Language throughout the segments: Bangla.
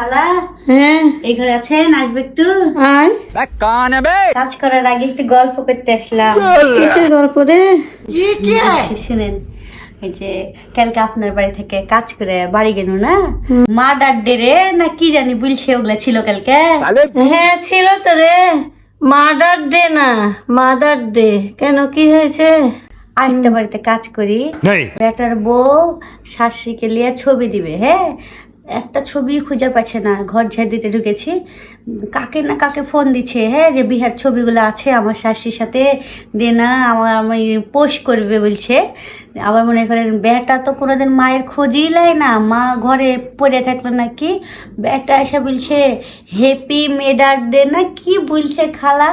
খালা হ্যাঁ এই ঘরে আছেন, আসবে একটু। আয় কাজ করার আগে একটু গল্প করতে আসলাম। কিসের গল্প রে? শুনেন, এই যে কালকে আপনার বাড়ি থেকে কাজ করে বাড়ি গেল না, মা ডাড্ডে রে না কি জানি বলছে, ওগুলা ছিল কালকে। হ্যাঁ ছিল তো রে, মাদার ডে না মাদার ডে। কেন কি হয়েছে? আরেকটা বাড়িতে কাজ করি, বেটার বউ শাশুড়িকে নিয়ে ছবি দিবে। হ্যাঁ, একটা ছবি খুঁজে পাচ্ছে না, ঘর ঝাড় দিতে ঢুকেছি, কাকে না কাকে ফোন দিচ্ছে, হ্যাঁ যে বিহার ছবিগুলো আছে আমার শাশুড়ির সাথে, দে না আমি পোস্ট করবে বলছে। আবার মনে করেন বেটা তো কোনোদিন মায়ের খোঁজই লাই না, মা ঘরে পড়ে থাকলো নাকি, বেটা এসে বলছে হ্যাপি মেডার ডে না কি বলছে খালা।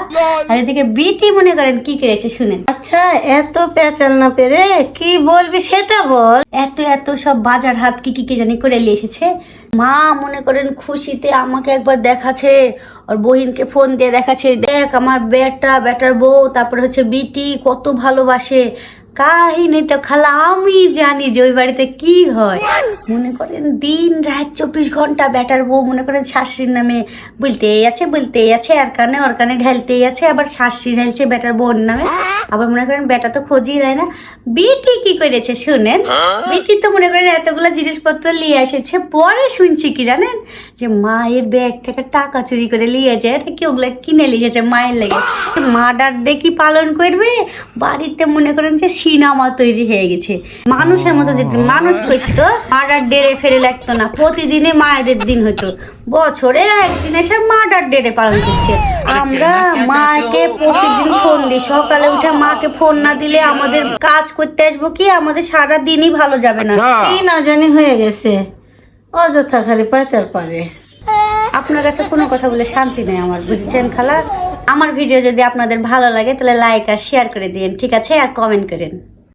আর এদিকে বিটি মনে করেন কি করেছে শুনেন। আচ্ছা এত পেঁচাল না পেরে কি বলবি সেটা বল। এত এত সব বাজার হাট কি কি জানি করে নিয়ে এসেছে। মা মনে করেন খুশিতে আমাকে একবার দেখাচ্ছে, আর বহিনকে ফোন দিয়ে দেখাচ্ছে, দেখ আমার বেটার বউ, তারপরে হচ্ছে বিটি কত ভালোবাসে। কাহিনী তো খালা আমি জানি যে ওই বাড়িতে কি হয়। মনে করেন দিন রাত 24 ঘন্টা বেটার বউ মনে করেন শাশুড়ির নামে বলতেই আছে, আর কানে ওর কানে ঢালতেই আছে, আবার শাশুড়ি ঢালছে বেটার বউর নামে। আবার মনে করেন বেটা তো খোঁজই নেয় না। বিটি কি করেছে শুনেন, বিটি তো মনে করেন এতগুলো জিনিসপত্র নিয়ে এসেছে, পরে শুনছি কি জানেন, যে মায়ের ব্যাগ থেকে টাকা চুরি করে নিয়ে যায়, কি ওগুলো কিনে লিখেছে মায়ের লেগে। মাদার ডে কি পালন করবে, বাড়িতে মনে করেন যে সিনেমা তৈরি হয়ে গেছে। মানুষের মতো যদি মানুষ করতো মাদার ডে ফেরে লাগতো না, প্রতিদিনে মায়েদের দিন হতো, বছরে একদিন এসে মাদার ডে পালন করছে। আমরা মাকে প্রতিদিন ফোন দিই, সকালে উঠে মাকে ফোন না দিলে আমাদের কাজ করতে আসবো কি, আমাদের সারা দিনই ভালো যাবে না। কি না জানি হয়ে গেছে, অযথা খালি পেঁচাল পারে। আপনার কাছে কোনো কথা বলে শান্তি নেই আমার, বুঝছেন খালা। আমার ভিডিও যদি আপনাদের ভালো লাগে তাহলে লাইক আর শেয়ার করে দিন, ঠিক আছে, আর কমেন্ট করেন।